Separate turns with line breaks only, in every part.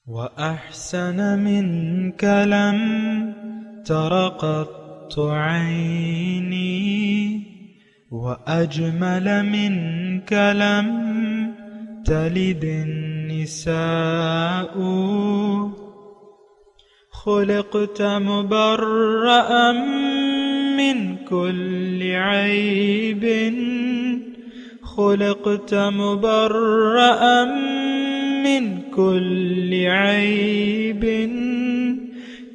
وأحسن منك لم تر قط عيني وأجمل منك لم تلد النساء خلقت مبرأ من كل عيب خلقت مبرأ من كل عيب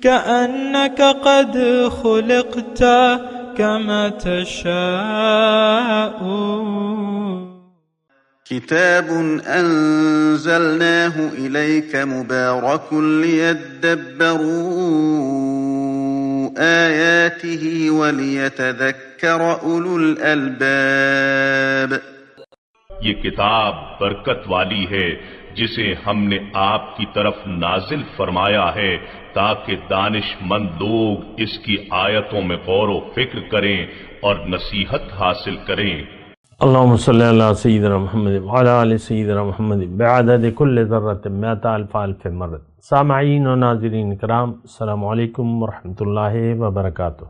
كأنك قد خلقت كما تشاء.
كتاب أنزلناه إليك مبارك ليدبروا آياته وليتذكر أولو الألباب.
یہ کتاب برکت والی ہے جسے ہم نے آپ کی طرف نازل فرمایا ہے تاکہ دانش مند لوگ اس کی آیتوں میں غور و فکر کریں اور نصیحت حاصل کریں.
اللہم صلی علی سیدنا محمد وعلی آل سیدنا محمد بعدد کل ذرۃ مئۃ الف الف مرۃ. سامعین و ناظرین کرام، السلام علیکم ورحمۃ اللہ وبرکاتہ.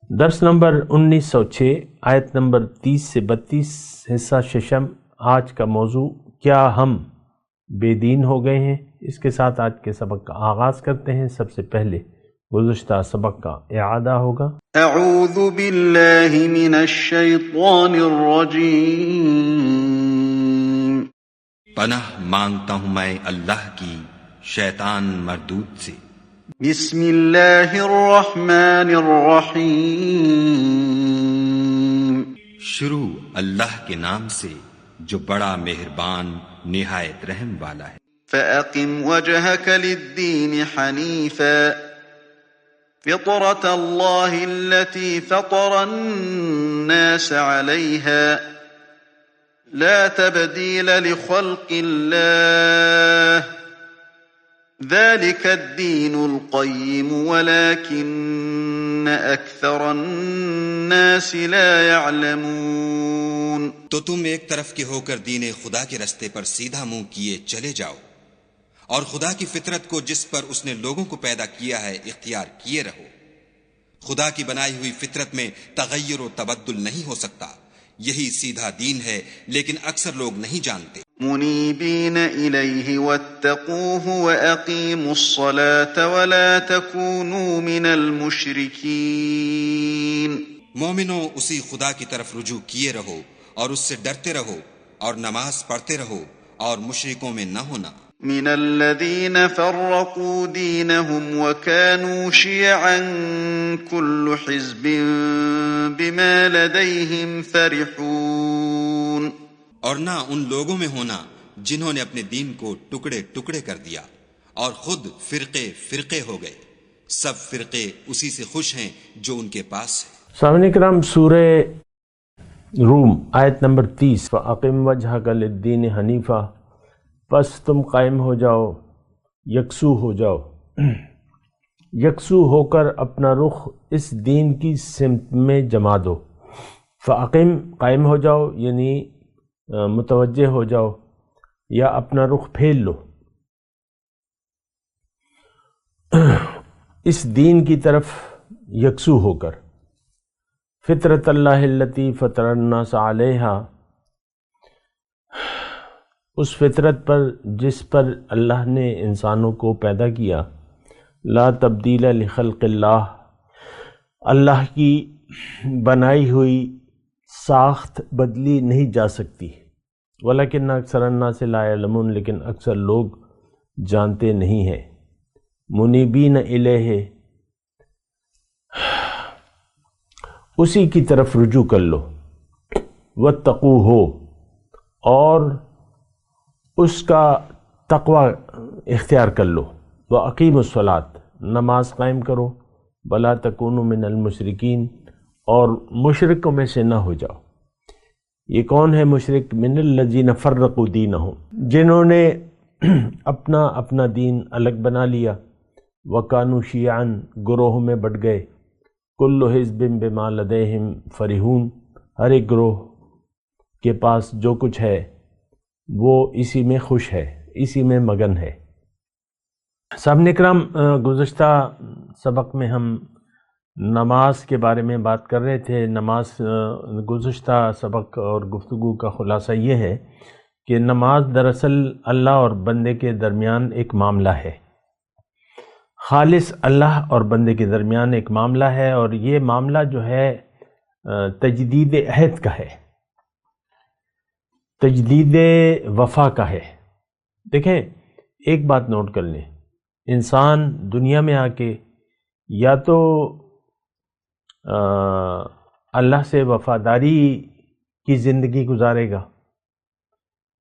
درس نمبر 1906 آیت نمبر 30 سے 32 حصہ ششم. آج کا موضوع کیا ہم بے دین ہو گئے ہیں؟ اس کے ساتھ آج کے سبق کا آغاز کرتے ہیں. سب سے پہلے گزشتہ سبق کا اعادہ ہوگا.
اعوذ باللہ من الشیطان الرجیم.
پناہ مانگتا ہوں میں اللہ کی شیطان مردود سے.
بسم اللہ الرحمن الرحیم.
شروع اللہ کے نام سے جو بڑا مہربان نہایت رحم والا ہے.
فأقم وجهك للدين حنيفا فطرة الله التي فطر الناس عليها لا تبديل لخلق الله ذلك الدين القيم ولكن أكثر الناس لا يعلمون.
تو تم ایک طرف کے ہو کر دین خدا کے رستے پر سیدھا منہ کیے چلے جاؤ، اور خدا کی فطرت کو جس پر اس نے لوگوں کو پیدا کیا ہے اختیار کیے رہو. خدا کی بنائی ہوئی فطرت میں تغیر و تبدل نہیں ہو سکتا. یہی سیدھا دین ہے، لیکن اکثر لوگ نہیں جانتے.
منیبین الیہ واتقوہ واقیموا الصلاة ولا تکونوا من المشرکین.
مومنوں، اسی خدا کی طرف رجوع کیے رہو اور اس سے ڈرتے رہو، اور نماز پڑھتے رہو اور مشرکوں میں نہ ہونا.
من الذین فرقوا دینہم وکانوا شیعا کل حزب بما لدیہم فرحون.
اور نہ ان لوگوں میں ہونا جنہوں نے اپنے دین کو ٹکڑے ٹکڑے کر دیا اور خود فرقے فرقے ہو گئے. سب فرقے اسی سے خوش ہیں جو ان کے پاس ہے.
سامعین کرام، سورہ روم آیت نمبر 30. فَأَقِمْ وَجْهَكَ لِلدِّينِ حَنِيفًا. پس تم قائم ہو جاؤ، یکسو ہو جاؤ، یکسو ہو کر اپنا رخ اس دین کی سمت میں جما دو. فَأَقِمْ قائم ہو جاؤ یعنی متوجہ ہو جاؤ یا اپنا رخ پھیر لو اس دین کی طرف یکسو ہو کر. فطرت اللہ التی فطر الناس علیہا، اس فطرت پر جس پر اللہ نے انسانوں کو پیدا کیا. لا تبدیل لخلق اللہ، اللہ کی بنائی ہوئی ساخت بدلی نہیں جا سکتی. ولیکن اکثر الناس لا یعلمون، لیکن اکثر لوگ جانتے نہیں ہیں. منیبین الیہ، اسی کی طرف رجوع کر لو. واتقوہ، اور اس کا تقوی اختیار کر لو. واقیموا الصلاۃ، نماز قائم کرو. ولا تکونوا من المشرکین، اور مشرکوں میں سے نہ ہو جاؤ. یہ کون ہے مشرک؟ من الذین فرقوا دینہم، جنہوں نے اپنا دین الگ بنا لیا. وکانوا شیعا، گروہوں میں بٹ گئے. کل حزب بما لدیہم فرحون، ہر ایک گروہ کے پاس جو کچھ ہے وہ اسی میں خوش ہے، اسی میں مگن ہے۔ سامعین کرام، گزشتہ سبق میں ہم نماز کے بارے میں بات کر رہے تھے۔ گزشتہ سبق اور گفتگو کا خلاصہ یہ ہے کہ نماز دراصل اللہ اور بندے کے درمیان ایک معاملہ ہے، خالص اللہ اور بندے کے درمیان ایک معاملہ ہے، اور یہ معاملہ جو ہے تجدید عہد کا ہے، تجدید وفا کا ہے۔ دیکھیں، ایک بات نوٹ کر لیں، انسان دنیا میں آ کے یا تو اللہ سے وفاداری کی زندگی گزارے گا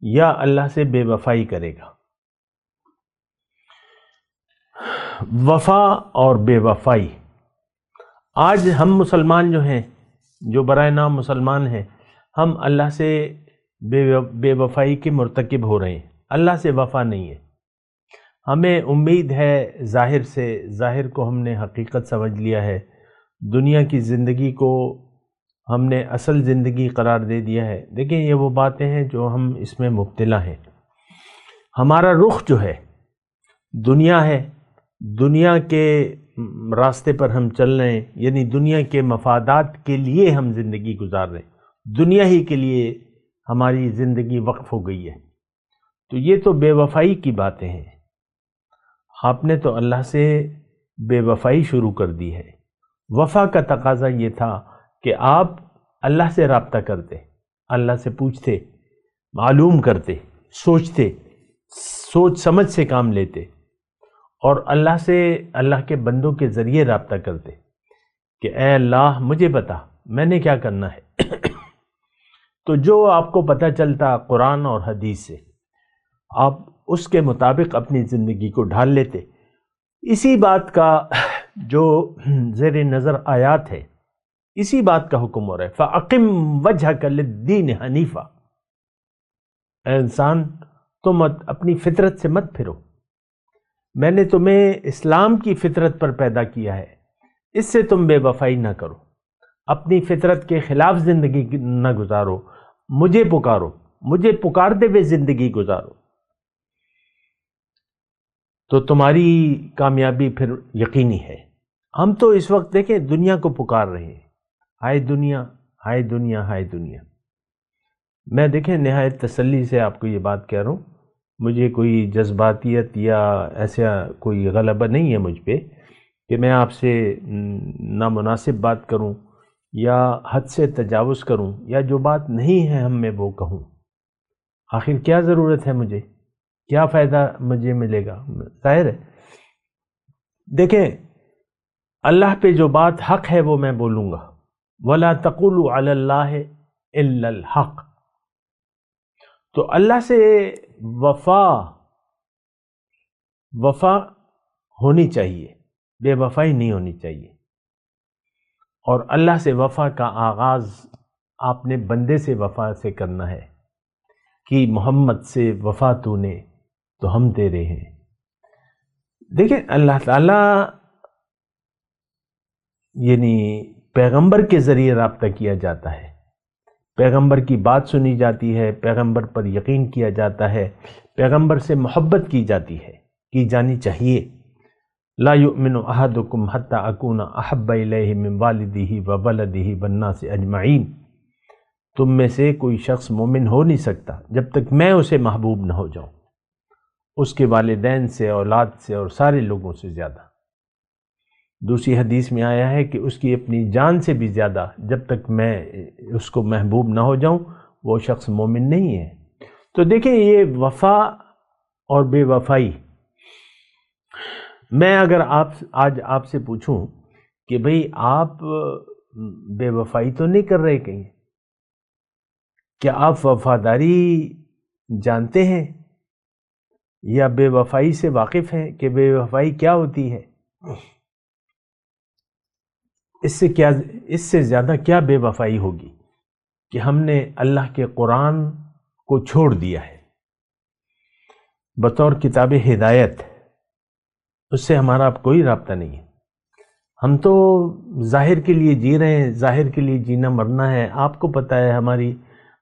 یا اللہ سے بے وفائی کرے گا۔ وفا اور بے وفائی، آج ہم مسلمان جو ہیں، جو برائے نام مسلمان ہیں، ہم اللہ سے بے وفائی کے مرتکب ہو رہے ہیں، اللہ سے وفا نہیں ہے۔ ہمیں امید ہے ظاہر سے، ظاہر کو ہم نے حقیقت سمجھ لیا ہے، دنیا کی زندگی کو ہم نے اصل زندگی قرار دے دیا ہے۔ دیکھیں، یہ وہ باتیں ہیں جو ہم اس میں مبتلا ہیں۔ ہمارا رخ جو ہے دنیا ہے، دنیا کے راستے پر ہم چل رہے ہیں، یعنی دنیا کے مفادات کے لیے ہم زندگی گزار رہے ہیں، دنیا ہی کے لیے ہماری زندگی وقف ہو گئی ہے۔ تو یہ تو بے وفائی کی باتیں ہیں۔ آپ نے تو اللہ سے بے وفائی شروع کر دی ہے۔ وفا کا تقاضا یہ تھا کہ آپ اللہ سے رابطہ کرتے، اللہ سے پوچھتے، معلوم کرتے، سوچتے، سوچ سمجھ سے کام لیتے، اور اللہ سے، اللہ کے بندوں کے ذریعے رابطہ کرتے کہ اے اللہ مجھے بتا میں نے کیا کرنا ہے۔ تو جو آپ کو پتہ چلتا قرآن اور حدیث سے، آپ اس کے مطابق اپنی زندگی کو ڈھال لیتے۔ اسی بات کا جو زیر نظر آیات ہے، اسی بات کا حکم ہو رہا ہے، فَأَقِمْ وَجْهَكَ لِلدِّينِ حَنِيفًا۔ اے انسان، تم اپنی فطرت سے مت پھرو، میں نے تمہیں اسلام کی فطرت پر پیدا کیا ہے، اس سے تم بے وفائی نہ کرو، اپنی فطرت کے خلاف زندگی نہ گزارو، مجھے پکارو، مجھے پکارتے ہوئے زندگی گزارو، تو تمہاری کامیابی پھر یقینی ہے۔ ہم تو اس وقت دیکھیں دنیا کو پکار رہے ہیں، ہائے دنیا، ہائے دنیا، ہائے دنیا۔ میں دیکھیں نہایت تسلی سے آپ کو یہ بات کہہ رہا ہوں، مجھے کوئی جذباتیت یا ایسا کوئی غلبہ نہیں ہے مجھ پہ کہ میں آپ سے نامناسب بات کروں یا حد سے تجاوز کروں یا جو بات نہیں ہے ہم میں وہ کہوں۔ آخر کیا ضرورت ہے مجھے؟ کیا فائدہ مجھے ملے گا؟ ظاہر ہے۔ دیکھیں، اللہ پہ جو بات حق ہے وہ میں بولوں گا، وَلَا تَقُولُوا عَلَى اللَّهِ إِلَّا الْحَقِّ۔ تو اللہ سے وفا ہونی چاہیے، بے وفائی نہیں ہونی چاہیے۔ اور اللہ سے وفا کا آغاز آپ نے بندے سے وفا سے کرنا ہے کہ محمد سے وفا تو نے تو ہم تیرے ہیں۔ دیکھیں، اللہ تعالیٰ یعنی پیغمبر کے ذریعے رابطہ کیا جاتا ہے، پیغمبر کی بات سنی جاتی ہے، پیغمبر پر یقین کیا جاتا ہے، پیغمبر سے محبت کی جاتی ہے، کی جانی چاہیے۔ لا یؤمن احدکم حتی اکون احب الیہ من والدہ وولدہ والناس اجمعین۔ تم میں سے کوئی شخص مومن ہو نہیں سکتا جب تک میں اسے محبوب نہ ہو جاؤں، اس کے والدین سے، اولاد سے اور سارے لوگوں سے زیادہ۔ دوسری حدیث میں آیا ہے کہ اس کی اپنی جان سے بھی زیادہ جب تک میں اس کو محبوب نہ ہو جاؤں وہ شخص مومن نہیں ہے۔ تو دیکھیں، یہ وفا اور بے وفائی، میں اگر آج آپ سے پوچھوں کہ بھئی آپ بے وفائی تو نہیں کر رہے کہیں، کیا آپ وفاداری جانتے ہیں یا بے وفائی سے واقف ہیں کہ بے وفائی کیا ہوتی ہے؟ اس سے زیادہ کیا بے وفائی ہوگی کہ ہم نے اللہ کے قرآن کو چھوڑ دیا ہے بطور کتاب ہدایت، اس سے ہمارا اب کوئی رابطہ نہیں ہے۔ ہم تو ظاہر کے لیے جی رہے ہیں، ظاہر کے لیے جینا مرنا ہے۔ آپ کو پتہ ہے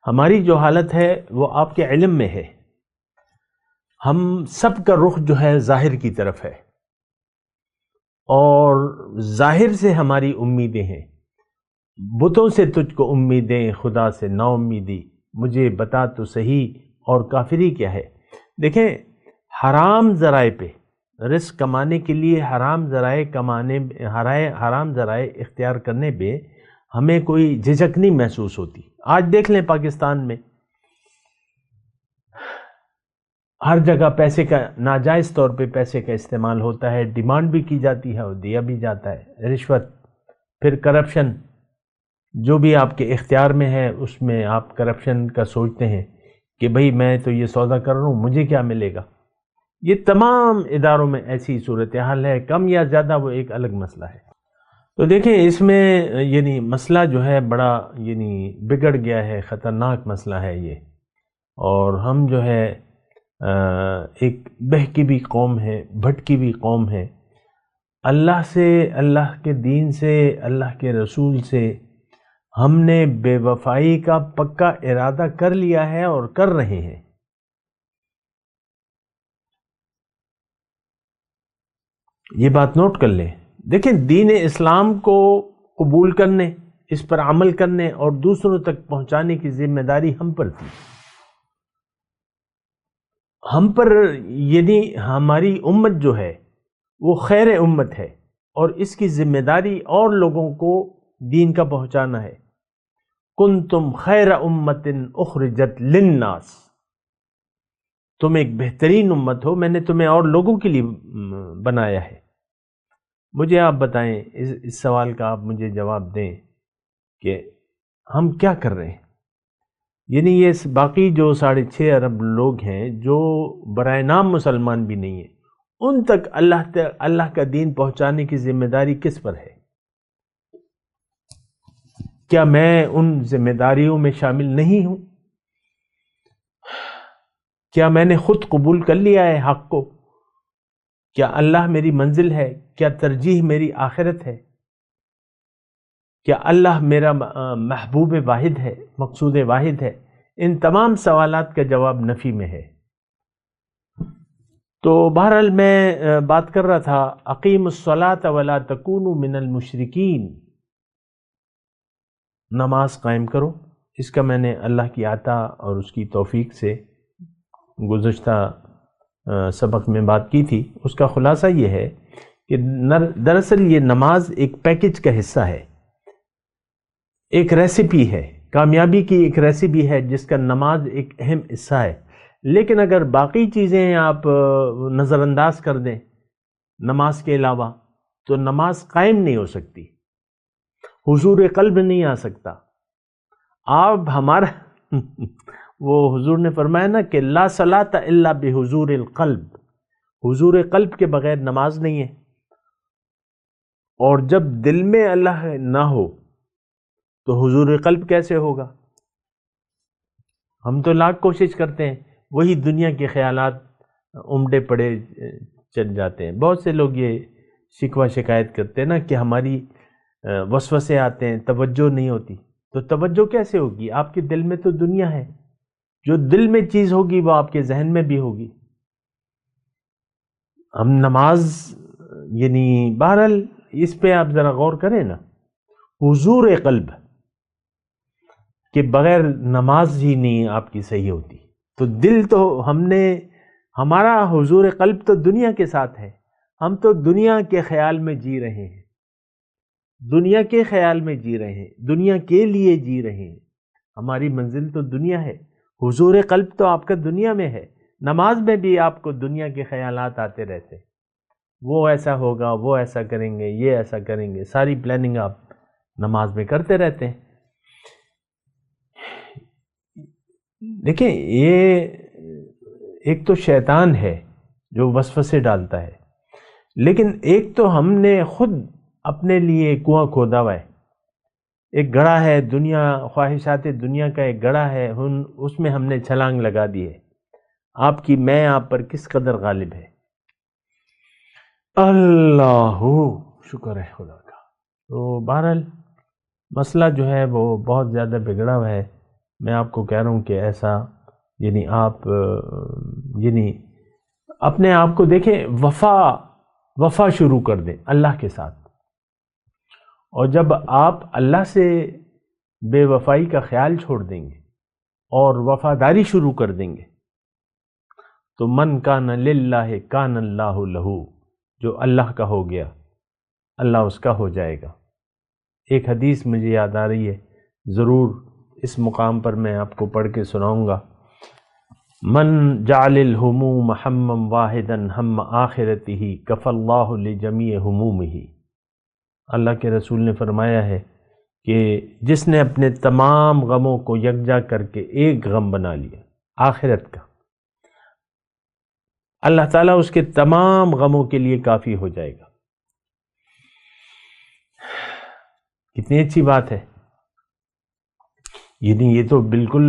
ہماری جو حالت ہے وہ آپ کے علم میں ہے۔ ہم سب کا رخ جو ہے ظاہر کی طرف ہے، اور ظاہر سے ہماری امیدیں ہیں. بتوں سے تجھ کو امیدیں، خدا سے نا امیدی، مجھے بتا تو صحیح اور کافری کیا ہے. دیکھیں، حرام ذرائع پہ رزق کمانے کے لیے حرام ذرائع اختیار کرنے پہ ہمیں کوئی جھجک نہیں محسوس ہوتی. آج دیکھ لیں پاکستان میں ہر جگہ پیسے کا ناجائز طور پہ پیسے کا استعمال ہوتا ہے، ڈیمانڈ بھی کی جاتی ہے اور دیا بھی جاتا ہے. رشوت، پھر کرپشن، جو بھی آپ کے اختیار میں ہے اس میں آپ کرپشن کا سوچتے ہیں کہ بھئی میں تو یہ سودا کر رہا ہوں، مجھے کیا ملے گا. یہ تمام اداروں میں ایسی صورتحال ہے، کم یا زیادہ وہ ایک الگ مسئلہ ہے. تو دیکھیں اس میں یعنی مسئلہ جو ہے بڑا یعنی بگڑ گیا ہے، خطرناک مسئلہ ہے یہ. اور ہم جو ہے ایک بہکی بھی قوم ہے، بھٹکی بھی قوم ہے. اللہ سے، اللہ کے دین سے، اللہ کے رسول سے ہم نے بے وفائی کا پکا ارادہ کر لیا ہے اور کر رہے ہیں. یہ بات نوٹ کر لیں. دیکھیں، دین اسلام کو قبول کرنے، اس پر عمل کرنے اور دوسروں تک پہنچانے کی ذمہ داری ہم پر تھی. ہم پر یعنی ہماری امت جو ہے وہ خیر امت ہے، اور اس کی ذمہ داری اور لوگوں کو دین کا پہنچانا ہے. کنتم خیر امت اخرجت للناس، تم ایک بہترین امت ہو، میں نے تمہیں اور لوگوں کے لیے بنایا ہے. مجھے آپ بتائیں، اس سوال کا آپ مجھے جواب دیں کہ ہم کیا کر رہے ہیں. یعنی یہ باقی جو 6.5 ارب لوگ ہیں جو برائے نام مسلمان بھی نہیں ہیں، ان تک اللہ کا دین پہنچانے کی ذمہ داری کس پر ہے؟ کیا میں ان ذمہ داریوں میں شامل نہیں ہوں؟ کیا میں نے خود قبول کر لیا ہے حق کو؟ کیا اللہ میری منزل ہے؟ کیا ترجیح میری آخرت ہے؟ کیا اللہ میرا محبوب واحد ہے، مقصود واحد ہے؟ ان تمام سوالات کا جواب نفی میں ہے. تو بہرحال میں بات کر رہا تھا، اقیم الصلاۃ ولا تکونوا من المشرکین، نماز قائم کرو. اس کا میں نے اللہ کی عطا اور اس کی توفیق سے گزشتہ سبق میں بات کی تھی. اس کا خلاصہ یہ ہے کہ دراصل یہ نماز ایک پیکج کا حصہ ہے، ایک ریسیپی ہے، کامیابی کی ایک ریسیپی ہے جس کا نماز ایک اہم حصہ ہے. لیکن اگر باقی چیزیں آپ نظر انداز کر دیں نماز کے علاوہ تو نماز قائم نہیں ہو سکتی، حضور قلب نہیں آ سکتا. آپ ہمارا وہ حضور نے فرمایا نا کہ لا صلاۃ الا بحضور القلب، حضور قلب کے بغیر نماز نہیں ہے. اور جب دل میں اللہ نہ ہو تو حضور قلب کیسے ہوگا؟ ہم تو لاکھ کوشش کرتے ہیں، وہی دنیا کے خیالات امڈے پڑے چل جاتے ہیں. بہت سے لوگ یہ شکوہ شکایت کرتے ہیں نا کہ ہماری وسوسے آتے ہیں، توجہ نہیں ہوتی. تو توجہ کیسے ہوگی؟ آپ کے دل میں تو دنیا ہے، جو دل میں چیز ہوگی وہ آپ کے ذہن میں بھی ہوگی. ہم نماز یعنی بہرحال اس پہ آپ ذرا غور کریں نا، حضور قلب کے بغیر نماز ہی نہیں آپ کی صحیح ہوتی. تو دل تو ہمارا حضور قلب تو دنیا کے ساتھ ہے. ہم تو دنیا کے خیال میں جی رہے ہیں، دنیا کے خیال میں جی رہے ہیں، دنیا کے لیے جی رہے ہیں. ہماری منزل تو دنیا ہے، حضور قلب تو آپ کا دنیا میں ہے. نماز میں بھی آپ کو دنیا کے خیالات آتے رہتے، وہ ایسا ہوگا، وہ ایسا کریں گے، یہ ایسا کریں گے، ساری پلاننگ آپ نماز میں کرتے رہتے ہیں. دیکھیں، یہ ایک تو شیطان ہے جو وسوسے ڈالتا ہے، لیکن ایک تو ہم نے خود اپنے لیے کنواں کھودا ہوا ہے. ایک گڑھا ہے دنیا، خواہشات دنیا کا ایک گڑھا ہے، اس میں ہم نے چھلانگ لگا دی ہے. آپ کی میں آپ پر کس قدر غالب ہے؟ اللہ شکر ہے خدا کا. تو بہرحال مسئلہ جو ہے وہ بہت زیادہ بگڑا ہوا ہے. میں آپ کو کہہ رہا ہوں کہ ایسا یعنی آپ یعنی اپنے آپ کو دیکھیں، وفا شروع کر دیں اللہ کے ساتھ، اور جب آپ اللہ سے بے وفائی کا خیال چھوڑ دیں گے اور وفاداری شروع کر دیں گے تو من کان للہ کان اللہ لہو، جو اللہ کا ہو گیا اللہ اس کا ہو جائے گا۔ ایک حدیث مجھے یاد آ رہی ہے، ضرور اس مقام پر میں آپ کو پڑھ کے سناؤں گا۔ من جعل الہموم ہما واحدا ہم آخرتہ کفی اللہ لجمیع ہمومہ، اللہ کے رسول نے فرمایا ہے کہ جس نے اپنے تمام غموں کو یکجا کر کے ایک غم بنا لیا آخرت کا، اللہ تعالیٰ اس کے تمام غموں کے لیے کافی ہو جائے گا۔ کتنی اچھی بات ہے، یعنی یہ تو بالکل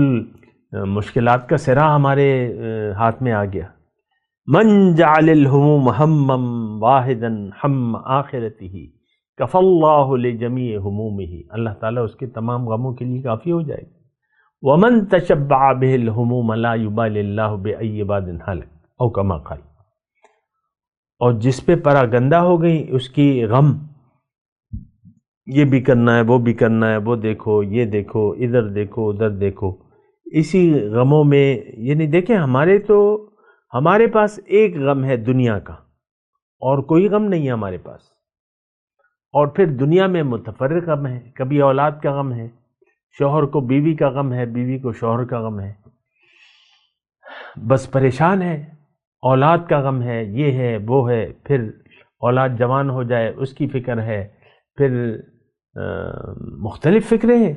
مشکلات کا سرا ہمارے ہاتھ میں آ گیا۔ من جعل الہموم ہما واحدا ہم آخرتہ کفی اللہ لجمیع ہمومہ، اللہ تعالیٰ اس کے تمام غموں کے لیے کافی ہو جائے گا۔ ومن تشبع بہ الہموم لا یبالی اللہ بأی باد ہلک او کما قال، اور جس پہ پراگندہ ہو گئی اس کی غم، یہ بھی کرنا ہے وہ بھی کرنا ہے، وہ دیکھو یہ دیکھو ادھر دیکھو ادھر دیکھو، اسی غموں میں، یعنی دیکھیں ہمارے پاس ایک غم ہے دنیا کا اور کوئی غم نہیں ہے ہمارے پاس، اور پھر دنیا میں متفرق غم ہے، کبھی اولاد کا غم ہے، شوہر کو بیوی کا غم ہے، بیوی کو شوہر کا غم ہے، بس پریشان ہے، اولاد کا غم ہے، یہ ہے وہ ہے، پھر اولاد جوان ہو جائے اس کی فکر ہے، پھر مختلف فکریں ہیں،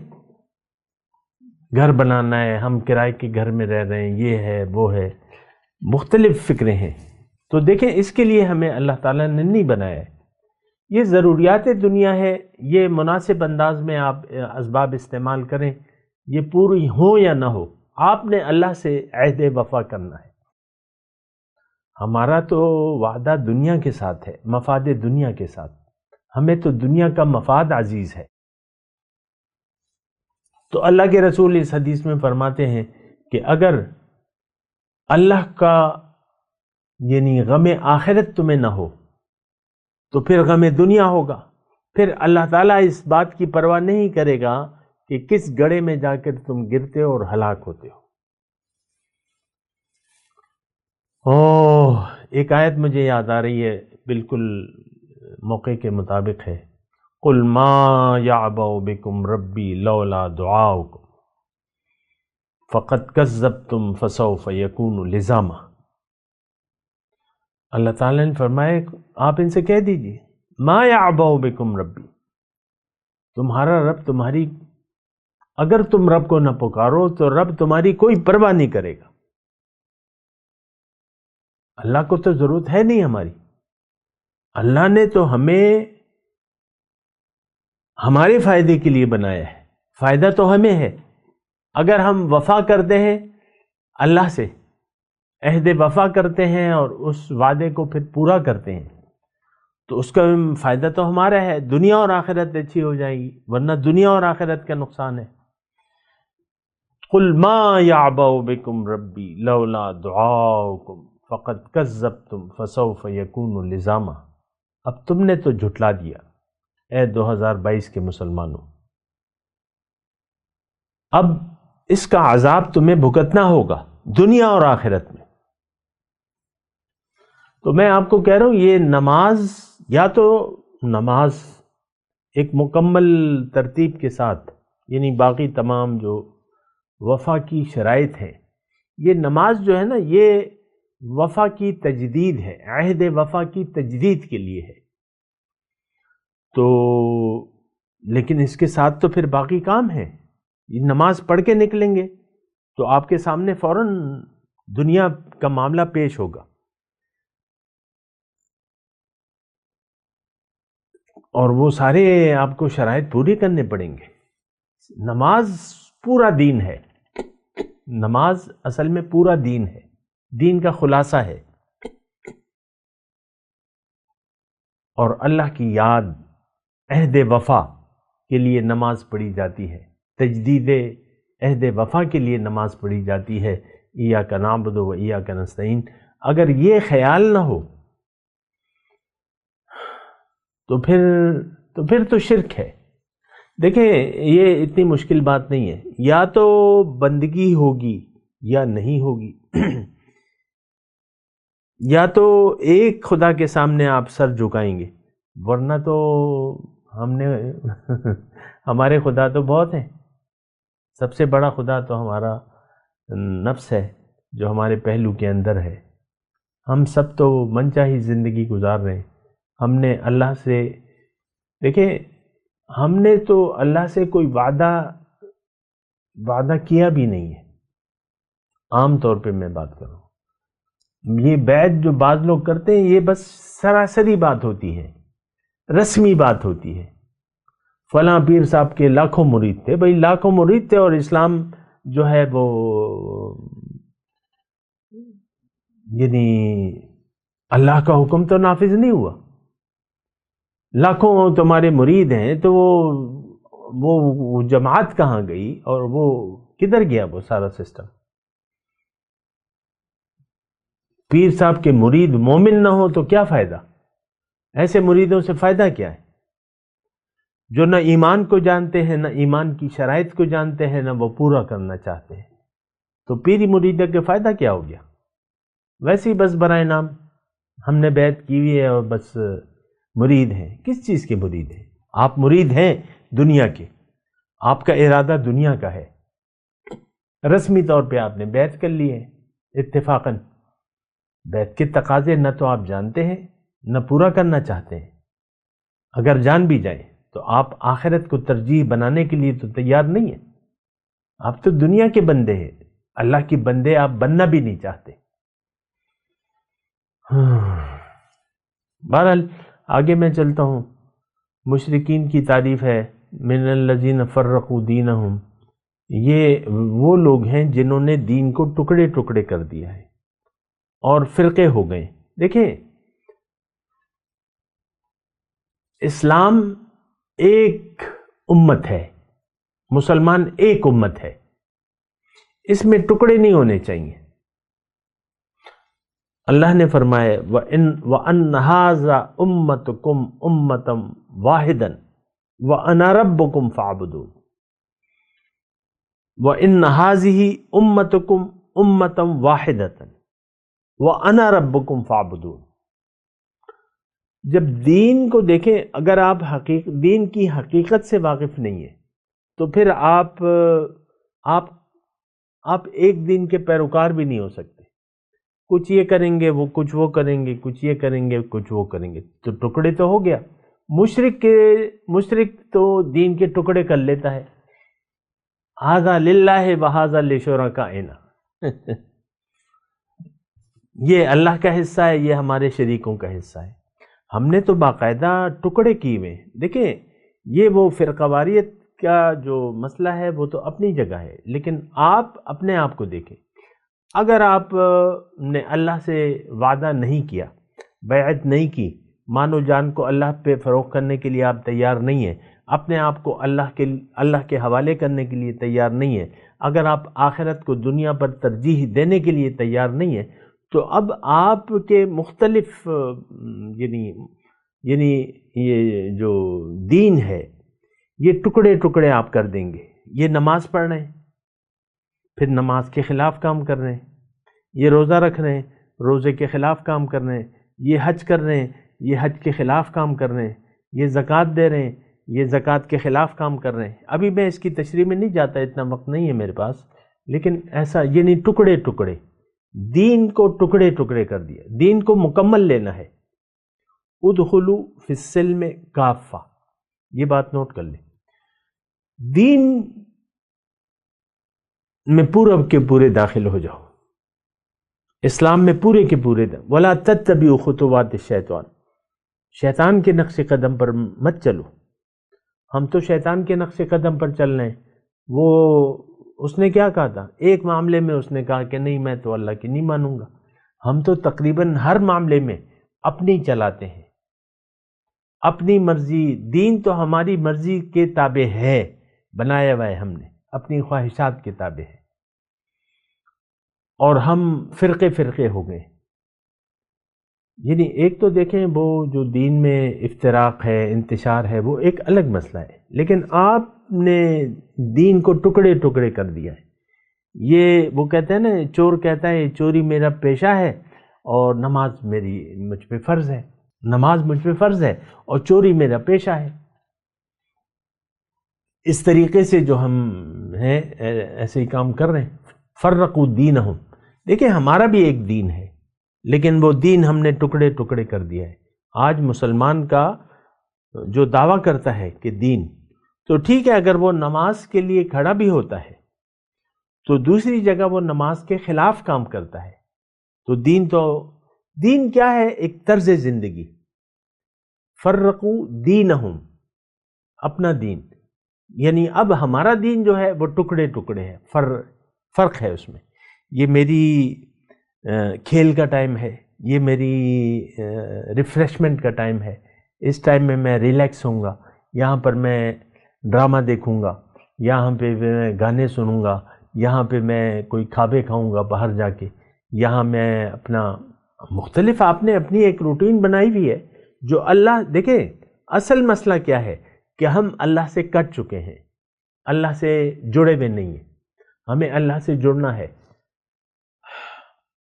گھر بنانا ہے، ہم کرائے کے گھر میں رہ رہے ہیں، یہ ہے وہ ہے، مختلف فکریں ہیں۔ تو دیکھیں اس کے لیے ہمیں اللہ تعالیٰ نے نہیں بنایا ہے، یہ ضروریات دنیا ہے، یہ مناسب انداز میں آپ اسباب استعمال کریں، یہ پوری ہوں یا نہ ہو، آپ نے اللہ سے عہد وفا کرنا ہے۔ ہمارا تو وعدہ دنیا کے ساتھ ہے، مفاد دنیا کے ساتھ، ہمیں تو دنیا کا مفاد عزیز ہے۔ تو اللہ کے رسول اس حدیث میں فرماتے ہیں کہ اگر اللہ کا یعنی غم آخرت تمہیں نہ ہو تو پھر غم دنیا ہوگا، پھر اللہ تعالیٰ اس بات کی پرواہ نہیں کرے گا کہ کس گڑھے میں جا کر تم گرتے ہو اور ہلاک ہوتے ہو۔ ایک آیت مجھے یاد آ رہی ہے، بالکل موقع کے مطابق ہے، قُلْ مَا يَعْبَأُ بِكُمْ رَبِّي لَوْلَا دُعَاؤُكُمْ فَقَدْ كَذَّبْتُمْ فَسَوْفَ يَكُونُ لِزَامًا۔ اللہ تعالیٰ نے فرمایا آپ ان سے کہہ دیجئے، مَا يَعْبَأُ بِكُمْ رَبِّي، تمہارا رب تمہاری، اگر تم رب کو نہ پکارو تو رب تمہاری کوئی پرواہ نہیں کرے گا۔ اللہ کو تو ضرورت ہے نہیں ہماری، اللہ نے تو ہمیں ہمارے فائدے کے لیے بنایا ہے، فائدہ تو ہمیں ہے۔ اگر ہم وفا کرتے ہیں اللہ سے، عہد وفا کرتے ہیں اور اس وعدے کو پھر پورا کرتے ہیں تو اس کا فائدہ تو ہمارا ہے، دنیا اور آخرت اچھی ہو جائے گی، ورنہ دنیا اور آخرت کا نقصان ہے۔ قُلْ مَا يَعْبَأُ بِكُمْ رَبِّي لَوْلَا دُعَاؤُكُمْ فَقَدْ كَذَّبْتُمْ فَسَوْفَ يَكُونُ لِزَامًا۔ اب تم نے تو جھٹلا دیا اے 2022 کے مسلمانوں، اب اس کا عذاب تمہیں بھگتنا ہوگا دنیا اور آخرت میں۔ تو میں آپ کو کہہ رہا ہوں یہ نماز، یا تو نماز ایک مکمل ترتیب کے ساتھ، یعنی باقی تمام جو وفا کی شرائط ہیں، یہ نماز جو ہے نا یہ وفا کی تجدید ہے، عہد وفا کی تجدید کے لیے ہے، تو لیکن اس کے ساتھ تو پھر باقی کام ہے۔ یہ نماز پڑھ کے نکلیں گے تو آپ کے سامنے فوراً دنیا کا معاملہ پیش ہوگا، اور وہ سارے آپ کو شرائط پوری کرنے پڑیں گے۔ نماز پورا دین ہے، نماز اصل میں پورا دین ہے، دین کا خلاصہ ہے، اور اللہ کی یاد، عہد وفا کے لیے نماز پڑھی جاتی ہے، تجدید عہد وفا کے لیے نماز پڑھی جاتی ہے۔ ایاک نعبد و ایاک نستعین، اگر یہ خیال نہ ہو تو پھر تو شرک ہے. دیکھیں یہ اتنی مشکل بات نہیں ہے، یا تو بندگی ہوگی یا نہیں ہوگی. یا تو ایک خدا کے سامنے آپ سر جھکائیں گے، ورنہ تو ہمارے خدا تو بہت ہیں. سب سے بڑا خدا تو ہمارا نفس ہے جو ہمارے پہلو کے اندر ہے. ہم سب تو من چاہی زندگی گزار رہے ہیں. ہم نے اللہ سے، دیکھیں ہم نے تو اللہ سے کوئی وعدہ کیا بھی نہیں ہے. عام طور پہ میں بات کروں، یہ بیعت جو بعض لوگ کرتے ہیں یہ بس سراسری بات ہوتی ہے، رسمی بات ہوتی ہے. فلاں پیر صاحب کے لاکھوں مرید تھے، بھئی لاکھوں مرید تھے اور اسلام جو ہے وہ یعنی اللہ کا حکم تو نافذ نہیں ہوا. لاکھوں تمہارے مرید ہیں تو وہ جماعت کہاں گئی اور وہ کدھر گیا وہ سارا سسٹم؟ پیر صاحب کے مرید مومن نہ ہو تو کیا فائدہ؟ ایسے مریدوں سے فائدہ کیا ہے جو نہ ایمان کو جانتے ہیں، نہ ایمان کی شرائط کو جانتے ہیں، نہ وہ پورا کرنا چاہتے ہیں. تو پیری مریدہ کے فائدہ کیا ہو گیا؟ ویسے ہی بس برائے نام ہم نے بیعت کی ہوئی ہے اور بس مرید ہیں. کس چیز کے مرید ہیں؟ آپ مرید ہیں دنیا کے، آپ کا ارادہ دنیا کا ہے. رسمی طور پہ آپ نے بیعت کر لی ہے اتفاقاً. بیعت کے تقاضے نہ تو آپ جانتے ہیں نہ پورا کرنا چاہتے ہیں. اگر جان بھی جائیں تو آپ آخرت کو ترجیح بنانے کے لیے تو تیار نہیں ہیں. آپ تو دنیا کے بندے ہیں، اللہ کے بندے آپ بننا بھی نہیں چاہتے. بہرحال آگے میں چلتا ہوں. مشرکین کی تعریف ہے، من الذین فرقوا دینہم، یہ وہ لوگ ہیں جنہوں نے دین کو ٹکڑے ٹکڑے کر دیا ہے اور فرقے ہو گئے. دیکھیں اسلام ایک امت ہے، مسلمان ایک امت ہے، اس میں ٹکڑے نہیں ہونے چاہیے. اللہ نے فرمایا وَأَنَّ هَٰذَا أُمَّتُكُمْ أُمَّةً وَاحِدًا وَأَنَا رَبُّكُمْ فَاعْبُدُونِ. وَإِنَّ هَٰذِهِ أُمَّتُكُمْ أُمَّةً وَاحِدَةً وَأَنَا رَبُّكُمْ فَاعْبُدُونِ. جب دین کو دیکھیں، اگر آپ دین کی حقیقت سے واقف نہیں ہیں تو پھر آپ ایک دین کے پیروکار بھی نہیں ہو سکتے. کچھ یہ کریں گے، وہ کچھ وہ کریں گے، کچھ یہ کریں گے، کچھ وہ کریں گے، تو ٹکڑے تو ہو گیا. مشرک تو دین کے ٹکڑے کر لیتا ہے. ھذا للہ وھذا لشرکائنا، یہ اللہ کا حصہ ہے، یہ ہمارے شریکوں کا حصہ ہے. ہم نے تو باقاعدہ ٹکڑے کیے ہوئے. دیکھیں یہ وہ فرقہ واریت کا جو مسئلہ ہے وہ تو اپنی جگہ ہے، لیکن آپ اپنے آپ کو دیکھیں. اگر آپ نے اللہ سے وعدہ نہیں کیا، بیعت نہیں کی، مان و جان کو اللہ پہ فروغ کرنے کے لیے آپ تیار نہیں ہیں، اپنے آپ کو اللہ کے حوالے کرنے کے لیے تیار نہیں ہیں، اگر آپ آخرت کو دنیا پر ترجیح دینے کے لیے تیار نہیں ہیں، تو اب آپ کے مختلف یعنی یہ جو دین ہے یہ ٹکڑے ٹکڑے آپ کر دیں گے. یہ نماز پڑھ رہے ہیں، پھر نماز کے خلاف کام کر رہے ہیں. یہ روزہ رکھ رہے ہیں، روزے کے خلاف کام کر رہے ہیں. یہ حج کر رہے ہیں، یہ حج کے خلاف کام کر رہے ہیں. یہ زکوٰۃ دے رہے ہیں، یہ زکوٰۃ کے خلاف کام کر رہے ہیں. ابھی میں اس کی تشریح میں نہیں جاتا، اتنا وقت نہیں ہے میرے پاس، لیکن ایسا یعنی ٹکڑے ٹکڑے دین کو ٹکڑے ٹکڑے کر دیا. دین کو مکمل لینا ہے. ادخلوا فی السلم کافہ، یہ بات نوٹ کر لیں. دین میں پورے کے پورے داخل ہو جاؤ، اسلام میں پورے کے پورے ولا تتبعوا خطوات الشیطان، شیطان کے نقش قدم پر مت چلو. ہم تو شیطان کے نقش قدم پر چل رہے ہیں. وہ اس نے کیا کہا تھا؟ ایک معاملے میں اس نے کہا کہ نہیں میں تو اللہ کی نہیں مانوں گا. ہم تو تقریباً ہر معاملے میں اپنی چلاتے ہیں، اپنی مرضی. دین تو ہماری مرضی کے تابع ہے، بنایا ہوا ہے ہم نے، اپنی خواہشات کے تابع ہے. اور ہم فرقے فرقے ہو گئے. یعنی ایک تو دیکھیں وہ جو دین میں افتراق ہے، انتشار ہے، وہ ایک الگ مسئلہ ہے، لیکن آپ نے دین کو ٹکڑے ٹکڑے کر دیا ہے۔ یہ وہ کہتے ہیں نا، چور کہتا ہے چوری میرا پیشہ ہے اور نماز مجھ پہ فرض ہے، نماز مجھ پہ فرض ہے اور چوری میرا پیشہ ہے۔ اس طریقے سے جو ہم ہیں ایسے ہی کام کر رہے ہیں۔ فرقوا دینہم، دیکھیں ہمارا بھی ایک دین ہے، لیکن وہ دین ہم نے ٹکڑے ٹکڑے کر دیا ہے۔ آج مسلمان کا جو دعویٰ کرتا ہے کہ دین، تو ٹھیک ہے اگر وہ نماز کے لیے کھڑا بھی ہوتا ہے تو دوسری جگہ وہ نماز کے خلاف کام کرتا ہے، تو دین کیا ہے؟ ایک طرز زندگی۔ فرقوا دینہم، اپنا دین، یعنی اب ہمارا دین جو ہے وہ ٹکڑے ٹکڑے ہے، فرق ہے اس میں۔ یہ میری کھیل کا ٹائم ہے، یہ میری ریفریشمنٹ کا ٹائم ہے، اس ٹائم میں ریلیکس ہوں گا، یہاں پر میں ڈرامہ دیکھوں گا، یہاں پہ میں گانے سنوں گا، یہاں پہ میں کوئی کھابے کھاؤں گا باہر جا کے، یہاں میں اپنا مختلف، آپ نے اپنی ایک روٹین بنائی ہوئی ہے جو اللہ، دیکھیں اصل مسئلہ کیا ہے کہ ہم اللہ سے کٹ چکے ہیں، اللہ سے جڑے ہوئے نہیں ہیں۔ ہمیں اللہ سے جڑنا ہے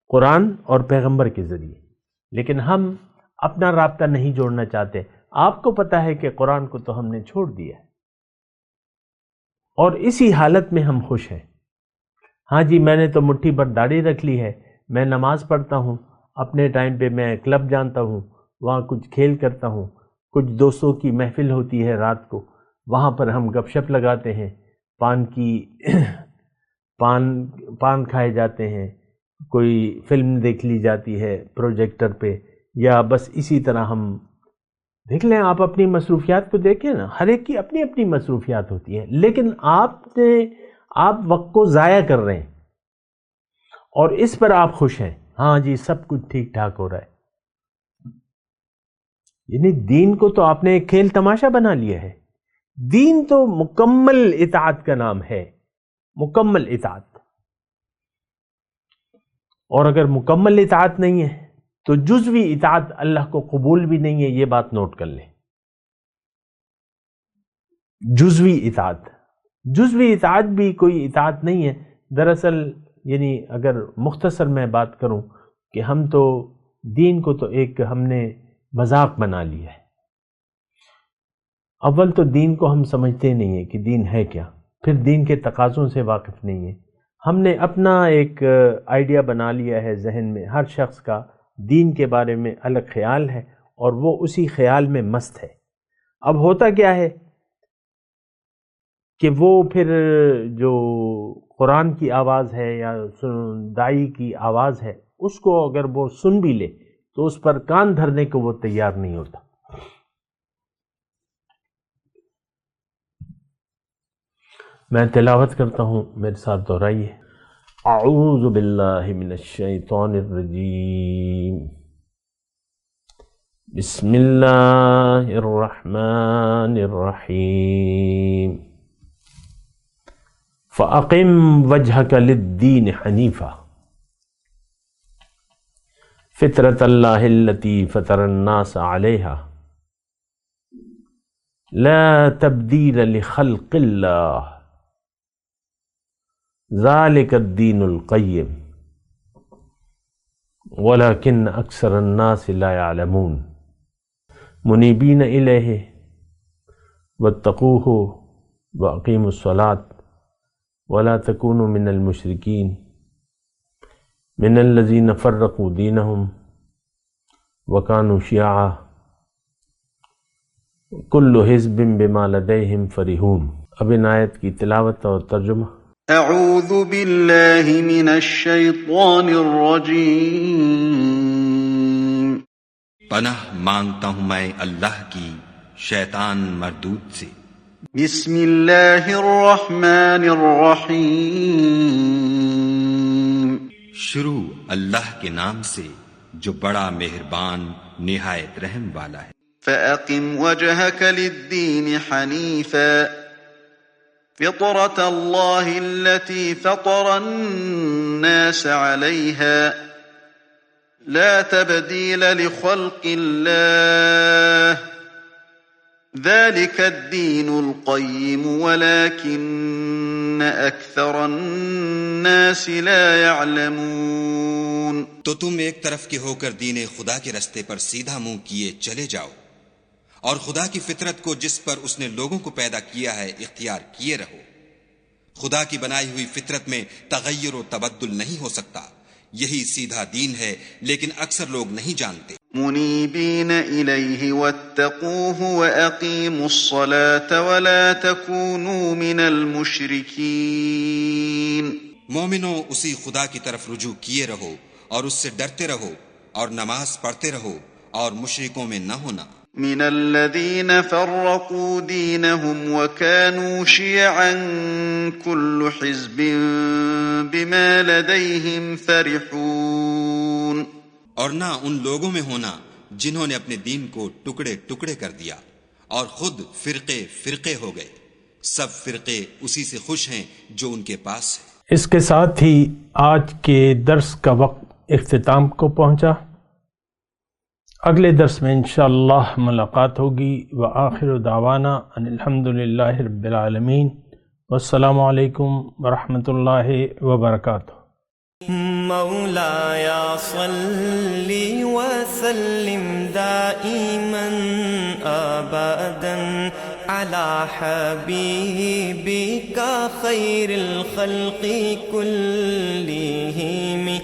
قرآن اور پیغمبر کے ذریعے، لیکن ہم اپنا رابطہ نہیں جوڑنا چاہتے۔ آپ کو پتہ ہے کہ قرآن کو تو ہم نے چھوڑ دیا ہے اور اسی حالت میں ہم خوش ہیں۔ ہاں جی، میں نے تو مٹھی بھر داڑھی رکھ لی ہے، میں نماز پڑھتا ہوں، اپنے ٹائم پہ میں کلب جانتا ہوں، وہاں کچھ کھیل کرتا ہوں، کچھ دوستوں کی محفل ہوتی ہے رات کو، وہاں پر ہم گپ شپ لگاتے ہیں، پان کھائے جاتے ہیں، کوئی فلم دیکھ لی جاتی ہے پروجیکٹر پہ، یا بس اسی طرح ہم دیکھ لیں۔ آپ اپنی مصروفیات کو دیکھیں نا، ہر ایک کی اپنی اپنی مصروفیات ہوتی ہیں، لیکن آپ وقت کو ضائع کر رہے ہیں اور اس پر آپ خوش ہیں۔ ہاں جی، سب کچھ ٹھیک ٹھاک ہو رہا ہے۔ یعنی دین کو تو آپ نے ایک کھیل تماشا بنا لیا ہے۔ دین تو مکمل اطاعت کا نام ہے، مکمل اطاعت۔ اور اگر مکمل اطاعت نہیں ہے تو جزوی اطاعت اللہ کو قبول بھی نہیں ہے، یہ بات نوٹ کر لیں۔ جزوی اطاعت بھی کوئی اطاعت نہیں ہے دراصل۔ یعنی اگر مختصر میں بات کروں کہ ہم تو دین کو تو ایک ہم نے مذاق بنا لیا ہے۔ اول تو دین کو ہم سمجھتے نہیں ہیں کہ دین ہے کیا، پھر دین کے تقاضوں سے واقف نہیں ہیں۔ ہم نے اپنا ایک آئیڈیا بنا لیا ہے ذہن میں، ہر شخص کا دین کے بارے میں الگ خیال ہے اور وہ اسی خیال میں مست ہے۔ اب ہوتا کیا ہے کہ وہ پھر جو قرآن کی آواز ہے یا داعی کی آواز ہے، اس کو اگر وہ سن بھی لے تو اس پر کان دھرنے کو وہ تیار نہیں ہوتا۔ میں تلاوت کرتا ہوں، میرے ساتھ دہرائیے۔ اعوذ باللہ من الشیطان الرجیم، بسم اللہ الرحمن الرحیم، فَأَقِمْ وَجْهَكَ لِلدِّينِ حَنِيفًا فطرت اللہ التي فطر الناس علیہا لا تبدیل لخلق اللہ ذالک الدین القیم ولکن اکثر الناس لا يعلمون منیبین الیہ واتقوہ واقیموا الصلاۃ ولا تکونوا من المشرکین من الذین فرقوا دینہم وکانوا شیعا کل حزب بما لدیہم فرحون۔ اب ان آیت کی تلاوت اور ترجمہ۔
اعوذ باللہ من الشیطان الرجیم،
پناہ مانگتا ہوں میں اللہ کی شیطان مردود سے۔
بسم اللہ الرحمن الرحیم،
شروع اللہ کے نام سے جو بڑا مہربان نہایت رحم والا ہے۔
فَأَقِمْ وَجْهَكَ لِلدِّينِ حَنِيفًا فِطْرَةَ اللَّهِ الَّتِي فَطَرَ النَّاسَ عَلَيْهَا لا تبديل لخلق الله ذلك الدين القيم ولكن أكثر الناس لا يعلمون۔
تو تم ایک طرف کے ہو کر دین خدا کے رستے پر سیدھا منہ کیے چلے جاؤ، اور خدا کی فطرت کو جس پر اس نے لوگوں کو پیدا کیا ہے اختیار کیے رہو۔ خدا کی بنائی ہوئی فطرت میں تغیر و تبدل نہیں ہو سکتا، یہی سیدھا دین ہے، لیکن اکثر لوگ نہیں جانتے۔
منیبین الیہ واتقوہ واقیموا الصلاة ولا تکونوا من المشرکین۔
مومنوں، اسی خدا کی طرف رجوع کیے رہو اور اس سے ڈرتے رہو، اور نماز پڑھتے رہو، اور مشرکوں میں نہ ہونا۔
من الذین فرقوا دینہم وکانوا شیعا کل حزب بما لدیہم فرحون۔
اور نہ ان لوگوں میں ہونا جنہوں نے اپنے دین کو ٹکڑے ٹکڑے کر دیا اور خود فرقے فرقے ہو گئے، سب فرقے اسی سے خوش ہیں جو ان کے پاس ہے۔
اس کے ساتھ ہی آج کے درس کا وقت اختتام کو پہنچا۔ اگلے درس میں انشاءاللہ ملاقات ہوگی۔ وآخر دعوانا ان الحمدللہ رب العالمین، والسلام علیکم ورحمۃ اللہ وبرکاتہ۔
مولاي صل وسلم دائما ابدا على حبيبك خير الخلق كلهم